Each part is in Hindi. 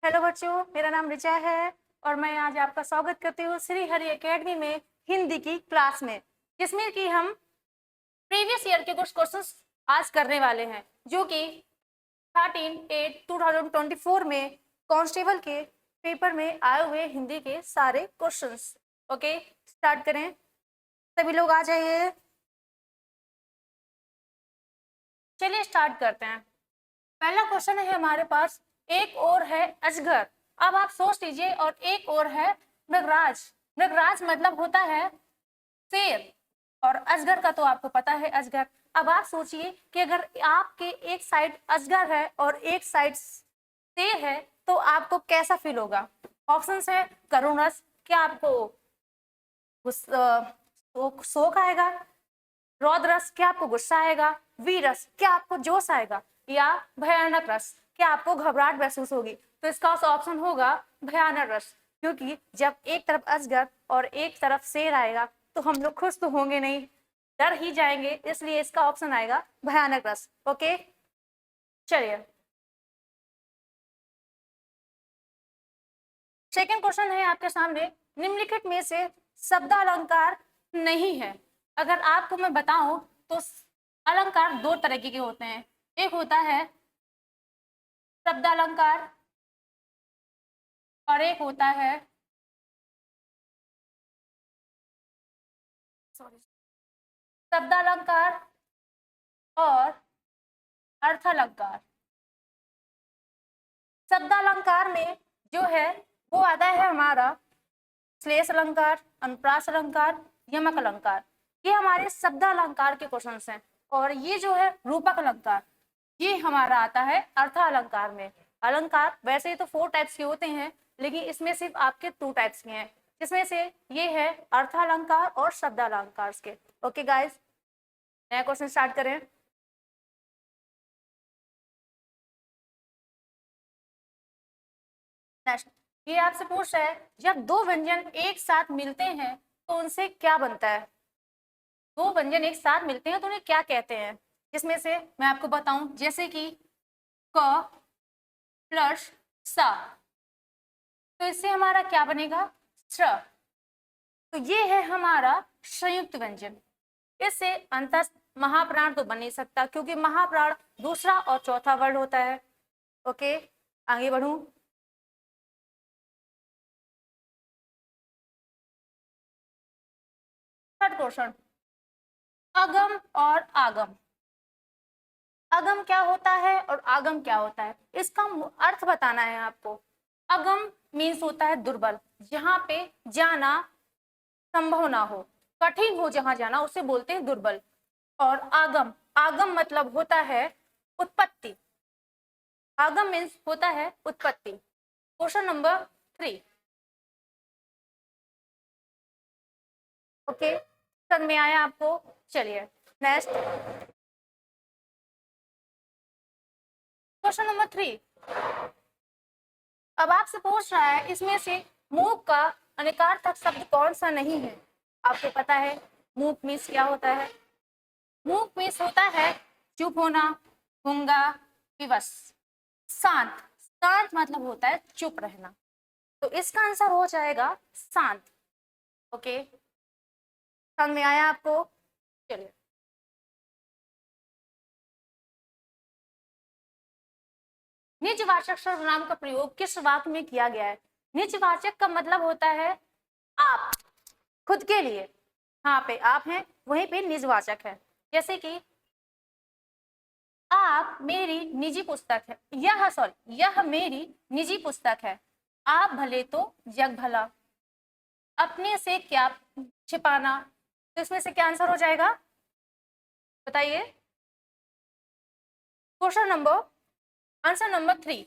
हेलो बच्चों, मेरा नाम ऋचा है और मैं आज आपका स्वागत करती हूँ श्री हरि एकेडमी में हिंदी की क्लास में, जिसमें कि हम प्रीवियस ईयर के कुछ क्वेश्चंस आज करने वाले हैं, जो कि 13/8/2024 में कांस्टेबल के पेपर में आए हुए हिंदी के सारे क्वेश्चंस। ओके, स्टार्ट करें। सभी लोग आ जाइए। चलिए स्टार्ट करते हैं। पहला क्वेश्चन है हमारे पास, एक और है अजगर। अब आप सोच लीजिए, और एक और है मृगराज। मृगराज मतलब होता है शेर, और अजगर का तो आपको पता है अजगर। अब आप सोचिए कि अगर आपके एक साइड अजगर है और एक साइड शेर है तो आपको कैसा फील होगा। ऑप्शंस है करुण रस, क्या आपको शोक आएगा, रौद्र रस क्या आपको गुस्सा आएगा, वीर रस क्या आपको जोश आएगा, या भयानक रस क्या आपको घबराहट महसूस होगी। तो इसका ऑप्शन होगा भयानक रस, क्योंकि जब एक तरफ अजगर और एक तरफ शेर आएगा तो हम लोग खुश तो होंगे नहीं, डर ही जाएंगे, इसलिए इसका ऑप्शन आएगा भयानक रस। ओके, चलिए सेकेंड क्वेश्चन है आपके सामने, निम्नलिखित में से शब्दालंकार नहीं है। अगर आपको मैं बताऊं तो अलंकार दो तरह के होते हैं, एक होता है शब्दालंकार और एक होता है शब्दालंकार और अर्थालंकार। शब्दालंकार में जो है वो आता है हमारा श्लेष अलंकार, अनुप्रास अलंकार, यमक अलंकार। ये हमारे शब्दालंकार के क्वेश्चंस हैं। और ये जो है रूपक अलंकार, ये हमारा आता है अर्थालंकार में। अलंकार वैसे तो 4 टाइप्स के होते हैं, लेकिन इसमें सिर्फ आपके 2 टाइप्स के हैं, जिसमें से ये है अर्थालंकार और शब्दालंकार के। ओके गाइस, नया क्वेश्चन स्टार्ट करें। नेक्स्ट, ये आपसे पूछ रहा है, जब दो व्यंजन एक साथ मिलते हैं तो उनसे क्या बनता है। दो व्यंजन एक साथ मिलते हैं तो उन्हें क्या कहते हैं। जिसमें से मैं आपको बताऊं, जैसे कि क प्लस सा, तो इससे हमारा क्या बनेगा, श्र। तो ये है हमारा संयुक्त व्यंजन। इससे अंतस महाप्राण तो बन नहीं सकता, क्योंकि महाप्राण दूसरा और चौथा वर्ड होता है। ओके, आगे बढ़ूं। थर्ड क्वेश्चन, अगम और आगम। अगम क्या होता है और आगम क्या होता है, इसका अर्थ बताना है आपको। अगम मीन्स होता है दुर्बल, जहां पे जाना संभव ना हो, कठिन हो जहां जाना, उसे बोलते हैं दुर्बल। और आगम, आगम मतलब होता है उत्पत्ति। आगम मीन्स होता है उत्पत्ति। Question number 3। ओके, समझ में आया आपको। चलिए नेक्स्ट, क्वेश्चन नंबर 3। अब आपसे पूछ रहा है, इसमें से मूक का अनिकार्थक शब्द कौन सा नहीं है। आपको पता है मूक मीन्स क्या होता है। मूक मीन्स होता है चुप होना, गूंगा, विवश, शांत। शांत मतलब होता है चुप रहना, तो इसका आंसर हो जाएगा शांत। ओके, समझ में आया आपको। चलिए, निजवाचक सर्वनाम का प्रयोग किस वाक्य में किया गया है। निजवाचक का मतलब होता है आप, खुद के लिए। हाँ पे आप हैं, वहीं पे निजवाचक है। जैसे कि आप मेरी निजी पुस्तक है, यह मेरी निजी पुस्तक है। आप भले तो जग भला। अपने से क्या छिपाना, तो इसमें से क्या आंसर हो जाएगा, बताइए। Question number, answer number 3,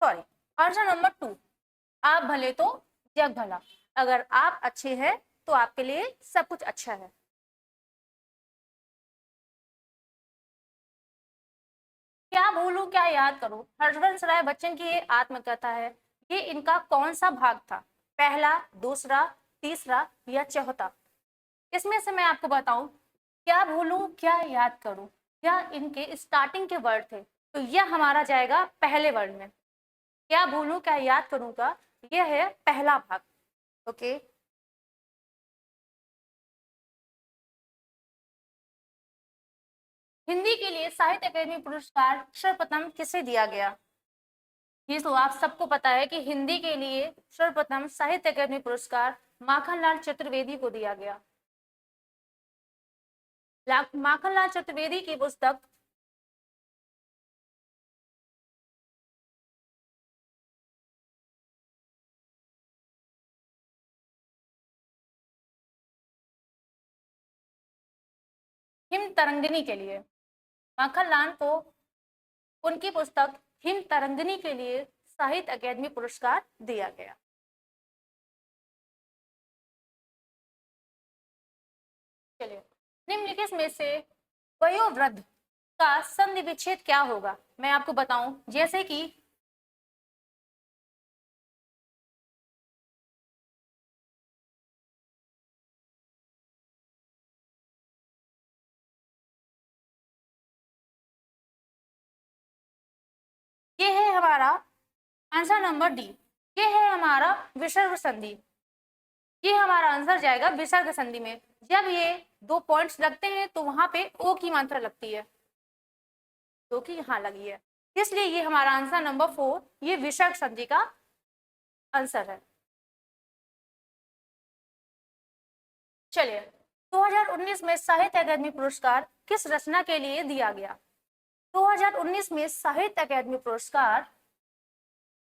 sorry answer number 2, आप भले तो जग भला। अगर आप अच्छे हैं तो आपके लिए सब कुछ अच्छा है। क्या भूलूं क्या याद करूं, हरवंश राय बच्चन की ये आत्मकथा है। ये इनका कौन सा भाग था, पहला, दूसरा, तीसरा या चौथा। इसमें से मैं आपको बताऊं, क्या भूलूं क्या याद करूं, यह इनके स्टार्टिंग के वर्ड थे, तो यह हमारा जाएगा पहले वर्ड में। क्या भूलूं क्या याद करूं का, यह है पहला भाग। ओके, हिंदी के लिए साहित्य अकादमी पुरस्कार सर्वप्रथम किसे दिया गया? ये तो आप सबको पता है कि हिंदी के लिए सर्वप्रथम साहित्य अकादमी पुरस्कार माखनलाल चतुर्वेदी को दिया गया। माखनलाल चतुर्वेदी की पुस्तक हिम तरंगिणी के लिए, माखनलाल को उनकी पुस्तक हिम तरंगिणी के लिए साहित्य अकादमी पुरस्कार दिया गया। चलिए, निम्नलिखित में से वयोवृद्ध का संधि विच्छेद क्या होगा? मैं आपको बताऊं, जैसे कि ये है हमारा आंसर नंबर डी, ये है हमारा विसर्ग संधि। ये हमारा आंसर जाएगा विसर्ग संधि में। जब ये दो पॉइंट्स लगते हैं तो वहां पे ओ की मात्रा लगती है, जो कि यहाँ लगी है, इसलिए ये हमारा आंसर नंबर 4, ये विसर्ग संधि का आंसर है। चलिए, 2019 में साहित्य अकादमी पुरस्कार किस रचना के लिए दिया गया? 2019 में साहित्य अकादमी पुरस्कार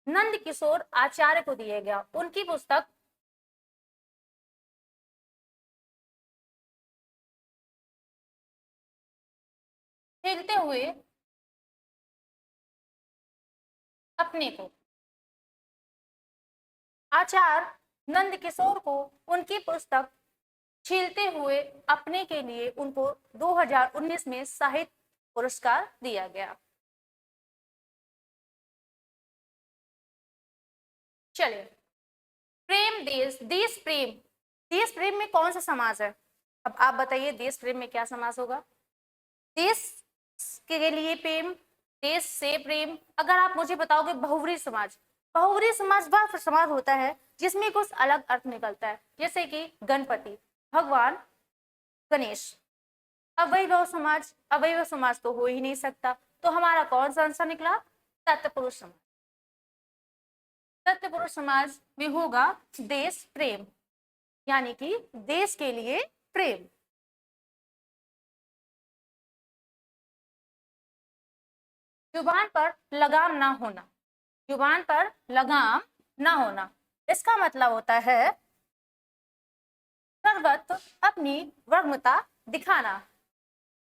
नंद किशोर आचार्य को दिया गया। उनकी पुस्तक खेलते हुए अपने को, आचार्य नंद किशोर को उनकी पुस्तक छीलते हुए अपने के लिए उनको 2019 में साहित्य पुरस्कार दिया गया। चलिए, प्रेम देश, देश प्रेम, देश प्रेम में कौन सा समास है? अब आप बताइए देश प्रेम में क्या समास होगा? देश के लिए प्रेम, देश से प्रेम। अगर आप मुझे बताओगे बहुव्रीहि समाज, बहुव्रीहि समाज वह समाज होता है जिसमें कुछ अलग अर्थ निकलता है, जैसे कि गणपति, भगवान गणेश। अवैभव समाज, अवैभव समाज तो हो ही नहीं सकता, तो हमारा कौन सा आंसर निकला? तत्पुरुष समाज। तत्पुरुष समाज में होगा देश प्रेम, यानी कि देश के लिए प्रेम। जुबान पर लगाम ना होना, जुबान पर लगाम ना होना, इसका मतलब होता है सर्वत्र अपनी वर्गमता दिखाना,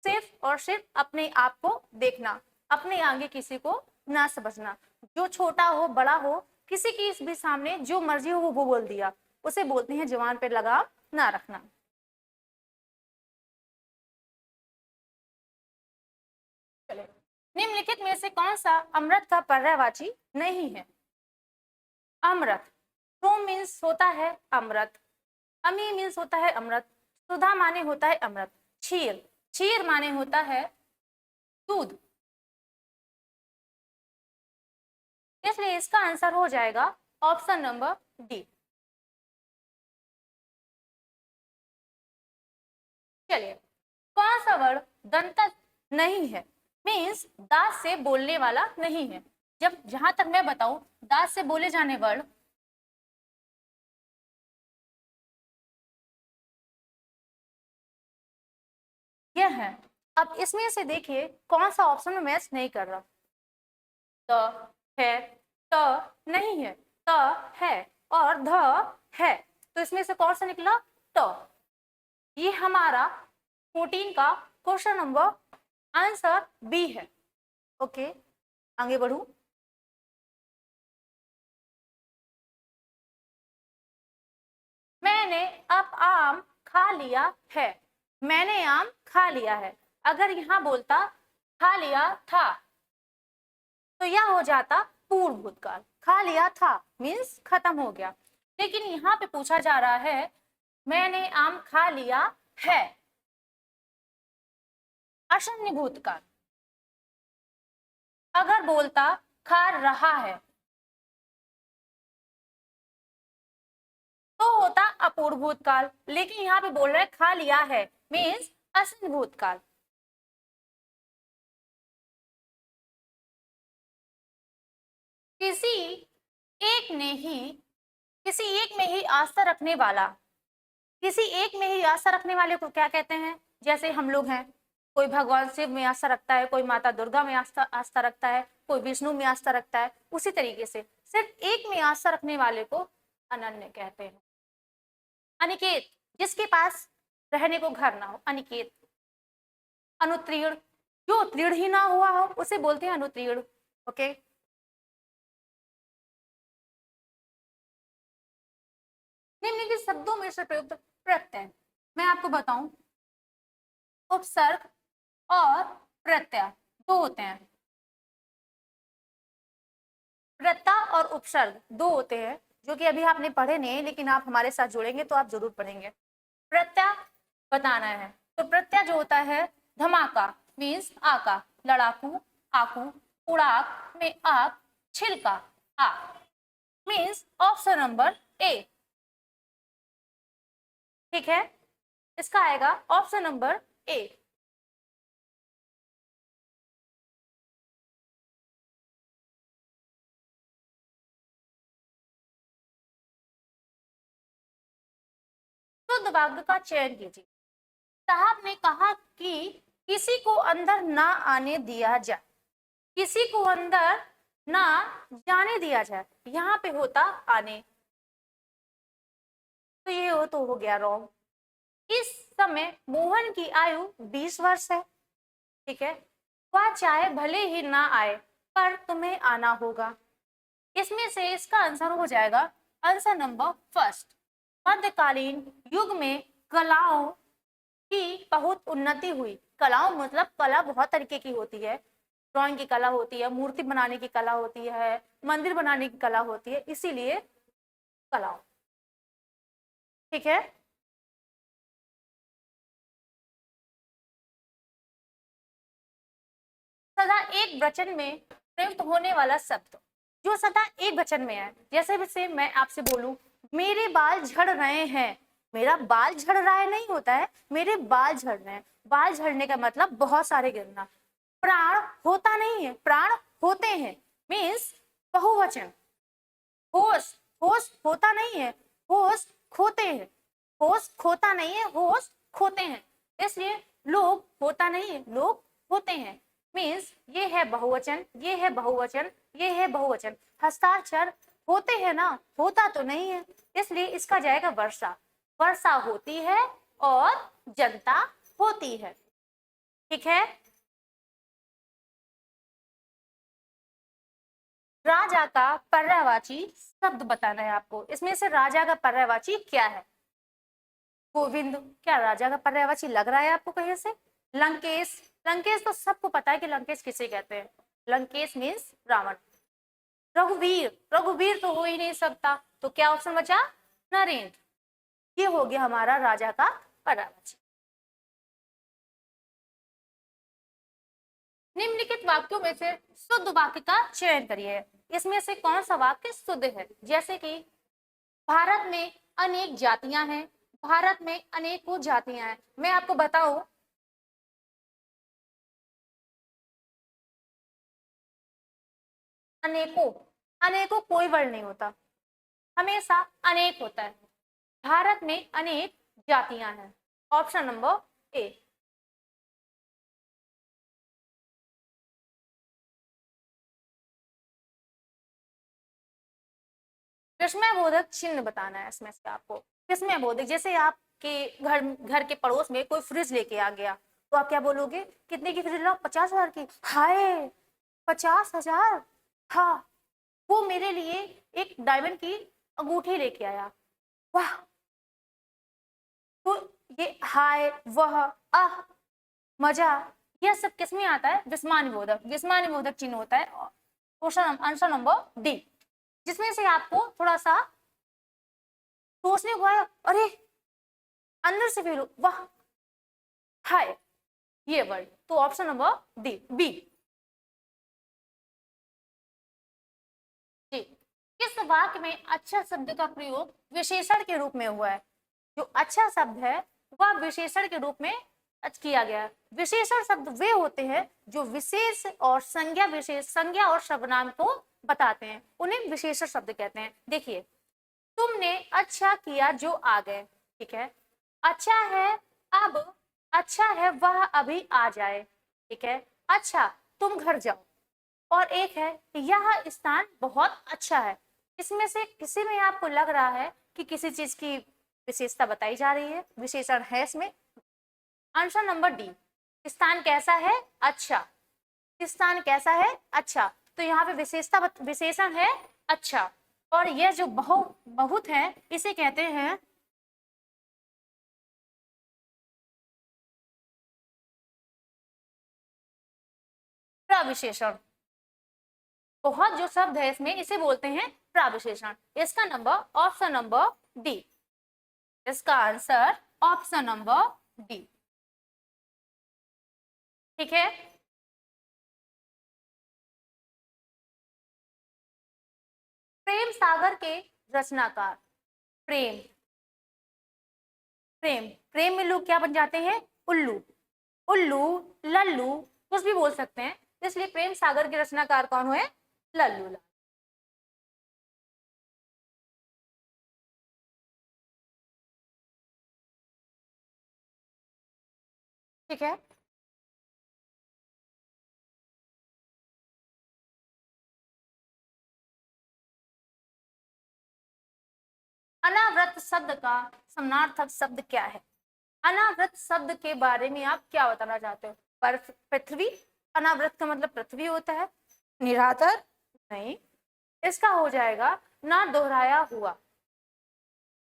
सिर्फ और सिर्फ अपने आप को देखना, अपने आगे किसी को ना समझना। जो छोटा हो बड़ा हो, किसी की भी सामने जो मर्जी हो वो बोल दिया, उसे बोलते हैं जुबान पे लगाम ना रखना। चले, निम्नलिखित में से कौन सा अमृत का पर्यायवाची नहीं है? अमृत, प्रो मीन्स होता है अमृत, अमी मीन्स होता है अमृत, सुधा माने होता है अमृत, क्षीर, क्षीर माने होता है दूध, इसलिए इसका आंसर हो जाएगा ऑप्शन नंबर डी। चलिए, कौन सा वर्ड दंत नहीं है? मीन्स दांत से बोलने वाला नहीं है। जब जहां तक मैं बताऊं, दांत से बोले जाने वर्ड यह है। अब इसमें से देखिए कौन सा ऑप्शन में मैच नहीं कर रहा। त है, त नहीं है, त है और ध है, तो इसमें से कौन सा निकला? त। ये हमारा 14 का क्वेश्चन नंबर आंसर बी है। ओके, आगे बढ़ू। मैंने अब आम खा लिया है, मैंने आम खा लिया है। अगर यहां बोलता खा लिया था तो यह हो जाता पूर्व भूतकाल, खा लिया था मीन्स खत्म हो गया। लेकिन यहाँ पे पूछा जा रहा है मैंने आम खा लिया है, अशून्य भूतकाल। अगर बोलता खा रहा है तो होता अपूर्व भूतकाल, लेकिन यहाँ पे बोल रहे हैं खा लिया है, मीन्स असिद्ध भूतकाल। किसी एक ने ही किसी एक में ही आस्था रखने वाला, किसी एक में ही आस्था रखने वाले को क्या कहते हैं? जैसे हम लोग हैं, कोई भगवान शिव में आस्था रखता है, कोई माता दुर्गा में आस्था रखता है, कोई विष्णु में आस्था रखता है। उसी तरीके से सिर्फ एक में आस्था रखने वाले को अनन्य कहते हैं। अनिकेत, जिसके पास रहने को घर ना हो, अनिकेत। अनुत्तीर्ण, जो उत्तीर्ण ही ना हुआ हो उसे बोलते हैं अनुत्तीर्ण। ओके, निम्नलिखित शब्दों में से प्रयुक्त प्रत्यय, मैं आपको बताऊं, उपसर्ग और प्रत्यय दो होते हैं। प्रत्यय और उपसर्ग दो होते हैं, जो कि अभी आपने पढ़े नहीं, लेकिन आप हमारे साथ जुड़ेंगे तो आप जरूर पढ़ेंगे। प्रत्यय बताना है, तो प्रत्यय जो होता है, धमाका मीन्स आका, लड़ाकू आकू, उड़ाक में आक, छिलका आ, मीन्स ऑप्शन नंबर ए। ठीक है, इसका आएगा ऑप्शन नंबर ए। शुद्ध वाक्य का चयन कीजिए। साहब ने कहा कि किसी को अंदर ना आने दिया जाए, किसी को अंदर ना जाने दिया जाए, यहाँ पे होता आने, तो ये हो गया रॉन्ग। इस समय मोहन की आयु 20 वर्ष है। ठीक है, वह चाहे भले ही ना आए पर तुम्हें आना होगा। इसमें से इसका आंसर हो जाएगा आंसर नंबर फर्स्ट। मध्यकालीन युग में कलाओं की बहुत उन्नति हुई। कलाओं मतलब कला बहुत तरीके की होती है, ड्राइंग की कला होती है, मूर्ति बनाने की कला होती है, मंदिर बनाने की कला होती है, इसीलिए कलाओं। ठीक है, सदा एक वचन में प्रयुक्त होने वाला शब्द, जो सदा एक वचन में है। जैसे से मैं आपसे बोलूं मेरे बाल झड़ रहे हैं, मेरा बाल झड़ रहा है नहीं होता है, मेरे बाल झड़ रहे हैं। बाल झड़ने का मतलब बहुत सारे गिरना। प्राण होता नहीं है, प्राण होते हैं, मीन्स बहुवचन। होश, होश होता नहीं है, होश खोते हैं, होश खोता नहीं है, होश खोते हैं। इसलिए लोग होता नहीं है, लोग होते हैं, मीन्स ये है बहुवचन, ये है बहुवचन, ये है बहुवचन। हस्ताक्षर होते हैं ना, होता तो नहीं है, इसलिए इसका जाएगा वर्षा। वर्षा होती है और जनता होती है। ठीक है, राजा का पर्यायवाची शब्द बताना है आपको। इसमें से राजा का पर्यायवाची क्या है? गोविंद, क्या राजा का पर्यायवाची लग रहा है आपको कहीं से? लंकेश, लंकेश तो सबको पता है कि लंकेश किसे कहते हैं, लंकेश मीन्स रावण। रघुवीर, रघुवीर तो हो ही नहीं सकता, तो क्या ऑप्शन बचा? नरेंद्र। ये हो गया हमारा राजा का पर्यायवाची। निम्नलिखित वाक्यों में से शुद्ध वाक्य का चयन करिए। इसमें से कौन सा वाक्य शुद्ध है? जैसे कि भारत में अनेक जातियां हैं, भारत में अनेकों जातियां हैं। मैं आपको बताऊं, अनेकों, अनेकों कोई वर्ड नहीं होता, हमेशा अनेक होता है। भारत में अनेक जातियां हैं, ऑप्शन नंबर ए। विस्मय बोधक चिन्ह बताना है इसमें से आपको। विस्मय बोधक, जैसे आपके घर के पड़ोस में कोई फ्रिज लेके आ गया, तो आप क्या बोलोगे? कितने की फ्रिज लाओ? 50,000 की। हाय, 50,000? हाँ, वो मेरे लिए एक डायमंड की अंगूठी लेके आया, वाह। तो ये हाय, वह, आह, मजा, यह सब किसमें आता है? विस्मानिबोधक। विस्मानिबोधक चिन्ह होता है क्वेश्चन आंसर नंबर डी, जिसमें से आपको थोड़ा सा सोचने को आया, अरे अंदर से फील, वाह, हाय, ये वर्ड। तो ऑप्शन नंबर डी, बी। जी, किस वाक्य में अच्छा शब्द का प्रयोग विशेषण के रूप में हुआ है? जो अच्छा शब्द है वह विशेषण के रूप में किया गया है। विशेषण शब्द वे होते हैं जो विशेष और संज्ञा और सर्वनाम को बताते हैं, उन्हें विशेषण शब्द कहते हैं। देखिए, तुमने अच्छा किया जो आ गए, ठीक है। अच्छा है अब, अच्छा है वह अभी आ जाए, ठीक है। अच्छा, तुम घर जाओ। और एक है यह स्थान बहुत अच्छा है। इसमें से किसी में आपको लग रहा है कि किसी चीज की विशेषता बताई जा रही है, विशेषण है इसमें? आंसर नंबर डी, स्थान कैसा है? अच्छा। स्थान कैसा है? अच्छा। तो यहाँ पे विशेषण है अच्छा। और यह जो बहुत है इसे कहते हैं प्रविशेषण। बहुत जो शब्द है इसमें इसे बोलते हैं प्रविशेषण। इसका नंबर ऑप्शन नंबर डी, इसका आंसर ऑप्शन नंबर डी, ठीक है। प्रेम सागर के रचनाकार। प्रेम, प्रेम प्रेम में लोग क्या बन जाते हैं? उल्लू, उल्लू, लल्लू, कुछ भी बोल सकते हैं। इसलिए प्रेम सागर के रचनाकार कौन हुए? लल्लू लाल। ठीक है। अनावृत शब्द का समानार्थक शब्द क्या है? अनावृत शब्द के बारे में आप क्या बताना चाहते हो? पृथ्वी। अनावृत का मतलब पृथ्वी होता है। निरातर नहीं, इसका हो जाएगा ना दोहराया हुआ।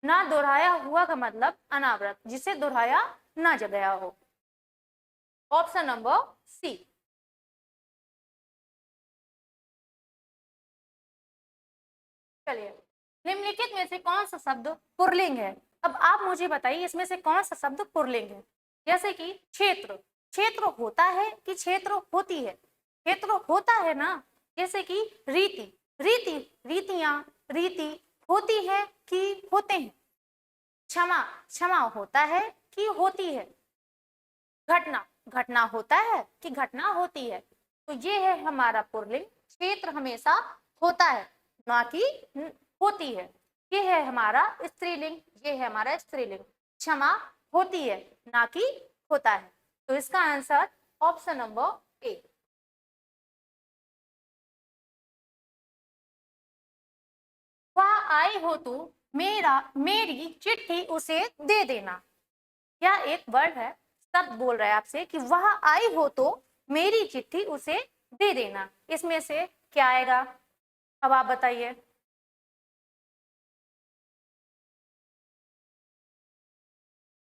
ना दोहराया हुआ का मतलब अनावृत, जिसे दोहराया ना गया हो। Option number C. चलिए, निम्नलिखित में से कौन सा शब्द पुल्लिंग है? अब आप मुझे बताइए इसमें से कौन सा शब्द पुल्लिंग है? जैसे कि क्षेत्र, क्षेत्र होता है कि क्षेत्र होती है? क्षेत्र होता है ना। जैसे कि रीति, रीति, रीतियां, रीति होती है कि होते हैं? क्षमा, क्षमा होता है कि होती है? घटना, घटना होता है कि घटना होती है? तो ये है हमारा पुल्लिंग। क्षेत्र हमेशा होता है ना कि होती है। ये है हमारा स्त्रीलिंग, ये है हमारा स्त्रीलिंग। क्षमा होती है ना कि होता है। तो इसका आंसर ऑप्शन नंबर ए। वह आई हो तो मेरी चिट्ठी उसे दे देना। यह एक वर्ड है, शब्द बोल रहा है आपसे कि वह आई हो तो मेरी चिट्ठी उसे दे देना। इसमें से क्या आएगा? अब आप बताइए।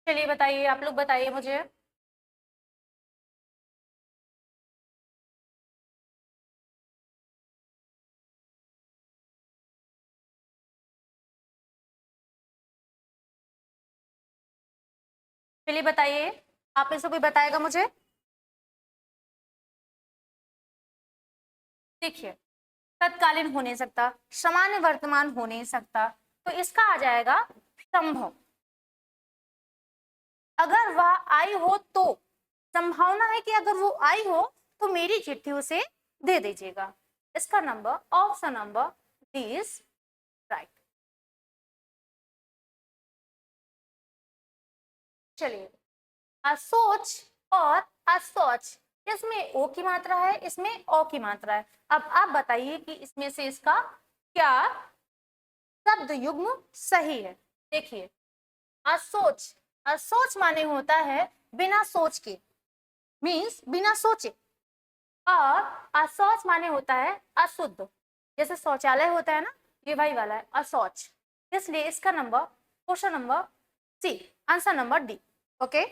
चलिए बताइए, आप लोग बताइए मुझे। चलिए बताइए, आप में से कोई बताएगा मुझे? देखिए, तत्कालीन हो नहीं सकता, सामान्य वर्तमान हो नहीं सकता, तो इसका आ जाएगा संभव। अगर वह आई हो तो, संभावना है कि अगर वो आई हो तो मेरी चिट्ठी उसे दे दीजिएगा। इसका number option number D is right. चलिए, असोच और असोच, इसमें ओ की मात्रा है, इसमें ओ की मात्रा है। अब आप बताइए कि इसमें से इसका क्या शब्द युग्म सही है? देखिए, असोच, असोच माने होता है बिना सोच के, मीन्स बिना सोचे। और असौच माने होता है अशुद्ध, जैसे शौचालय होता है ना, ये वही वाला है असौच। इसलिए इसका number question number C, answer number D. Okay.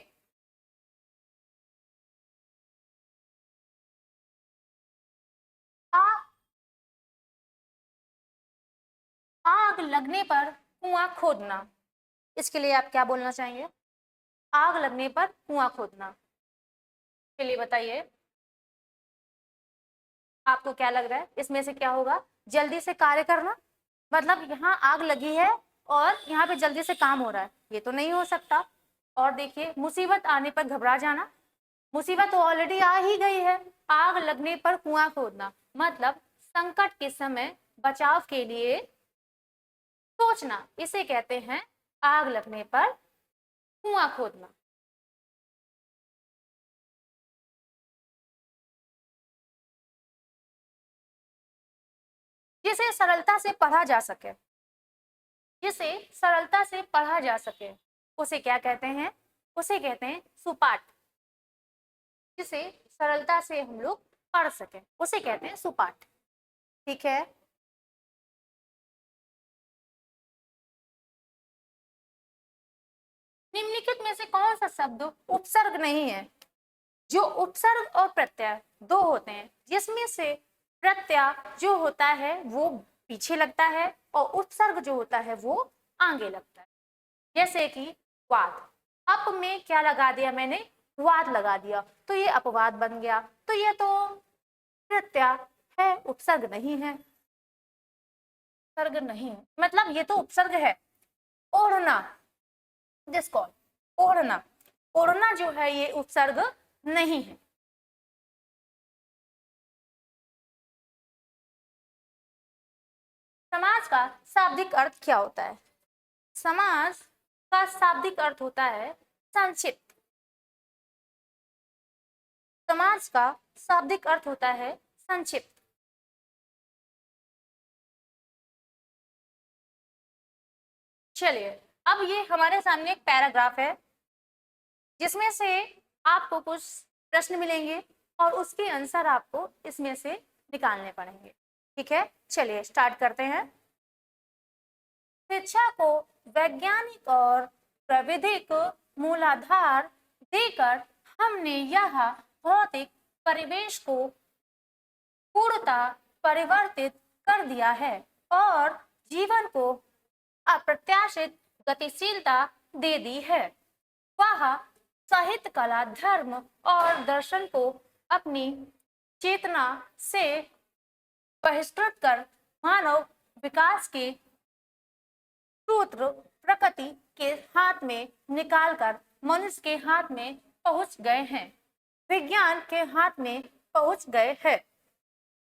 आग लगने पर कुआं खोदना, इसके लिए आप क्या बोलना चाहेंगे? आग लगने पर कुआं खोदना, चलिए बताइए, आपको क्या लग रहा है इसमें से क्या होगा? जल्दी से कार्य करना, मतलब यहाँ आग लगी है और यहाँ पे जल्दी से काम हो रहा है, ये तो नहीं हो सकता। और देखिए, मुसीबत आने पर घबरा जाना, मुसीबत तो ऑलरेडी आ ही गई है। आग लगने पर कुआं खोदना, मतलब संकट के समय बचाव के लिए सोचना, इसे कहते हैं आग लगने पर कुआं खोदना। जिसे सरलता से पढ़ा जा सके, जिसे सरलता से पढ़ा जा सके, उसे क्या कहते हैं? उसे कहते हैं सुपाठ। जिसे सरलता से हम लोग पढ़ सके उसे कहते हैं सुपाठ। ठीक है। निम्नलिखित में से कौन सा शब्द उपसर्ग नहीं है? जो उपसर्ग और प्रत्यय दो होते हैं, जिसमें से प्रत्यय जो होता है वो पीछे लगता है और उपसर्ग जो होता है वो आगे लगता है। जैसे कि वाद, अप में क्या लगा दिया मैंने? वाद लगा दिया, तो ये अपवाद बन गया। तो ये तो प्रत्यय है, उपसर्ग नहीं है। उपसर्ग नहीं है मतलब ये तो उपसर्ग है। ओढ़ना, जिसको ओढ़ना, ओढ़ना जो है ये उपसर्ग नहीं है। समाज का शाब्दिक अर्थ क्या होता है? समाज का शाब्दिक अर्थ होता है संक्षिप्त। समाज का शाब्दिक अर्थ होता है संक्षिप्त। चलिए, अब ये हमारे सामने एक पैराग्राफ है जिसमें से आपको कुछ प्रश्न मिलेंगे और उसके आंसर आपको इसमें से निकालने पड़ेंगे। ठीक है, चलिए स्टार्ट करते हैं। शिक्षा को वैज्ञानिक और प्राविधिक मूलाधार देकर हमने यह भौतिक परिवेश को पूर्णतः परिवर्तित कर दिया है और जीवन को अप्रत्याशित गतिशीलता दे दी है। वह साहित्य, कला, धर्म और दर्शन को अपनी चेतना से बहिष्कृत कर मानव विकास के सूत्र प्रकृति के हाथ में निकालकर मनुष्य के हाथ में पहुंच गए हैं, विज्ञान के हाथ में पहुंच गए हैं।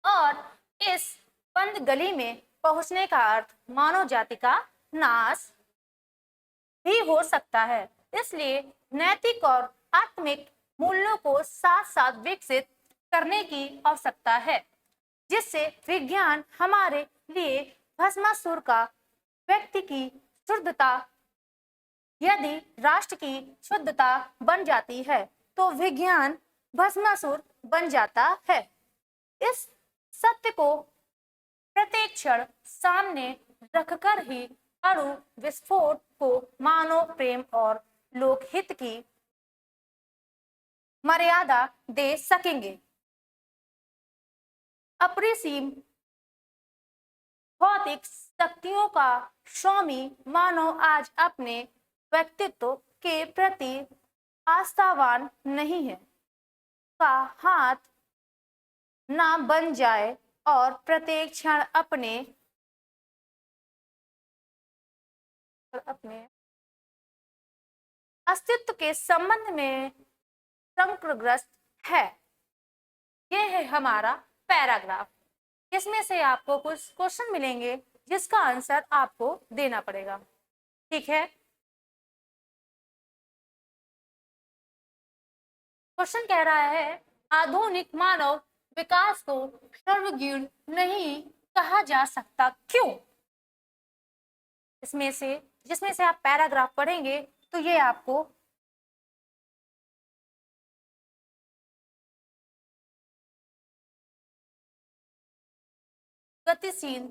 और इस बंद गली में पहुंचने का अर्थ मानव जाति का नाश भी हो सकता है। इसलिए नैतिक और आत्मिक मूल्यों को साथ साथ विकसित करने की आवश्यकता है, जिससे विज्ञान हमारे लिए भस्मासुर का व्यक्ति की शुद्धता, यदि राष्ट्र की शुद्धता बन जाती है तो विज्ञान भस्मासुर बन जाता है। इस सत्य को प्रत्येक क्षण सामने रखकर ही अणु विस्फोट को मानव प्रेम और लोकहित की मर्यादा दे सकेंगे। अपरिसीम भौतिक शक्तियों का स्वामी मानव आज अपने व्यक्तित्व के प्रति आस्थावान नहीं है, का हाथ ना बन जाए और प्रत्येक क्षण अपने अस्तित्व के संबंध में संकटग्रस्त है। यह है हमारा पैराग्राफ। इसमें से आपको कुछ क्वेश्चन मिलेंगे जिसका आंसर आपको देना पड़ेगा। ठीक है, क्वेश्चन कह रहा है आधुनिक मानव विकास को सर्वगुण नहीं कहा जा सकता, क्यों? इसमें से जिसमें से आप पैराग्राफ पढ़ेंगे तो ये आपको गतिशील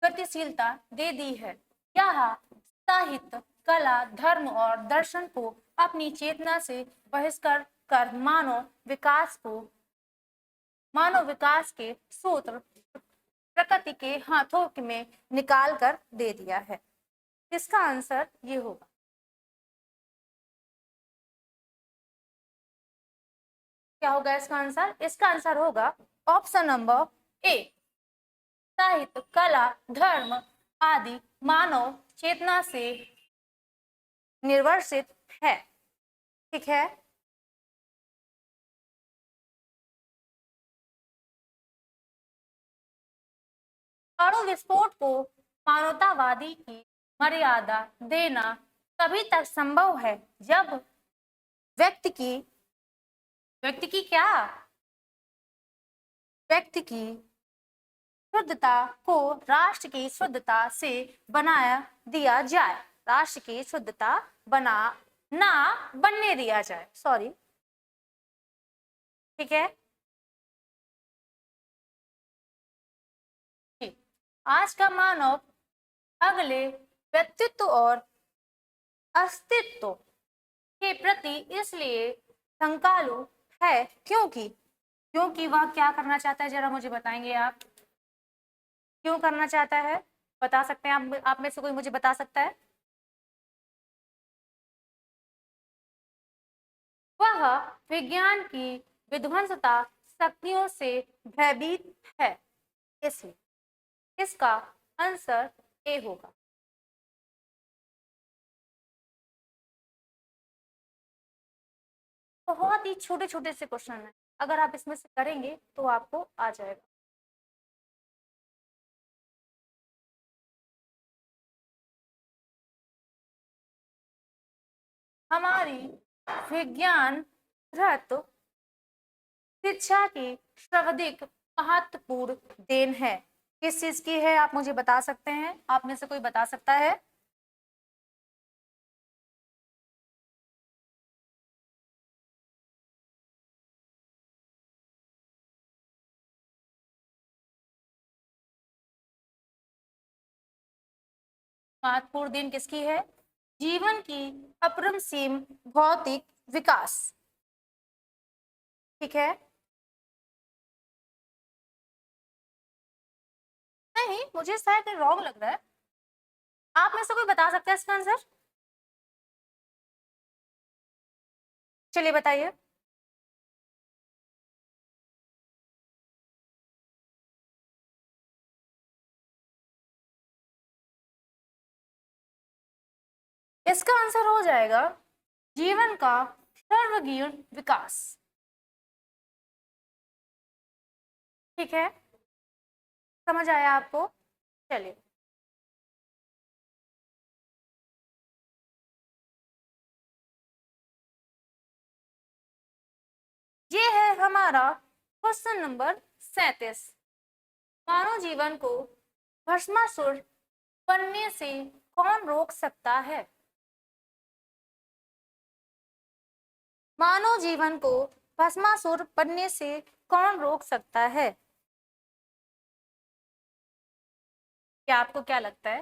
गतिशीलता दे दी है। यह साहित्य, कला, धर्म और दर्शन को अपनी चेतना से बहिष्कार कर मानव विकास के सूत्र प्रकृति के हाथों में निकाल कर दे दिया है। इसका आंसर ये होगा। क्या होगा इसका आंसर? इसका आंसर होगा ऑप्शन नंबर ए। साहित्य, कला, धर्म आदि मानव चेतना से निर्वर्तित है। ठीक है। अणु विस्फोट को मानवतावादी की मर्यादा देना तभी तक संभव है जब व्यक्ति की क्या व्यक्ति की शुद्धता को राष्ट्र की शुद्धता से बनाया दिया जाए, राष्ट्र की शुद्धता बना ना बनने दिया जाए, सॉरी। ठीक है। आज का मानव अगले व्यक्तित्व और अस्तित्व के प्रति इसलिए शंकालु है क्योंकि वह क्या करना चाहता है, जरा मुझे बताएंगे आप, क्यों करना चाहता है? बता सकते हैं आप में से कोई मुझे बता सकता है? वह विज्ञान की विध्वंसता शक्तियों से भयभीत है, इसलिए इसका आंसर ए होगा। बहुत ही छोटे छोटे से क्वेश्चन है, अगर आप इसमें से करेंगे तो आपको आ जाएगा। हमारी विज्ञान रत शिक्षा की सर्वाधिक महत्वपूर्ण देन है। किस चीज की है आप मुझे बता सकते हैं? आप में से कोई बता सकता है? महत्वपूर्ण देन किसकी है? जीवन की अपरिसीम भौतिक विकास। ठीक है। नहीं, मुझे शायद रॉन्ग लग रहा है। आप में से कोई बता सकता है इसका आंसर? चलिए बताइए। इसका आंसर हो जाएगा जीवन का सर्वगीण विकास। ठीक है, समझ आया आपको? चलिए, ये है हमारा क्वेश्चन नंबर 37। मानव जीवन को भस्मासुर बनने से कौन रोक सकता है? मानव जीवन को भस्मासुर बनने से कौन रोक सकता है? क्या आपको क्या लगता है?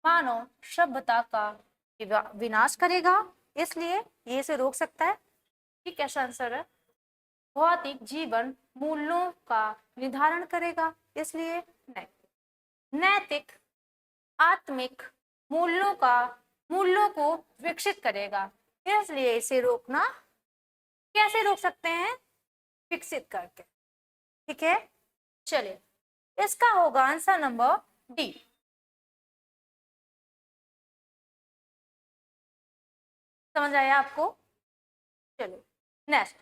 मानव सभ्यता का विनाश करेगा, इसलिए ये इसे रोक सकता है? ये कैसा आंसर है? भौतिक जीवन मूल्यों का निर्धारण करेगा, इसलिए नहीं। नैतिक आत्मिक मूल्यों को विकसित करेगा, इसलिए इसे रोकना। कैसे रोक सकते हैं? विकसित करके। ठीक है, चलिए, इसका होगा आंसर नंबर डी। समझ आया आपको? चलिए नेक्स्ट।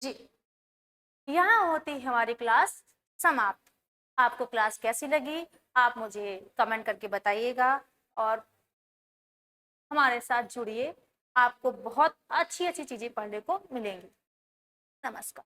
जी, यहाँ होती है हमारी क्लास समाप्त। आपको क्लास कैसी लगी आप मुझे कमेंट करके बताइएगा और हमारे साथ जुड़िए। आपको बहुत अच्छी अच्छी चीजें पढ़ने को मिलेंगी। नमस्कार।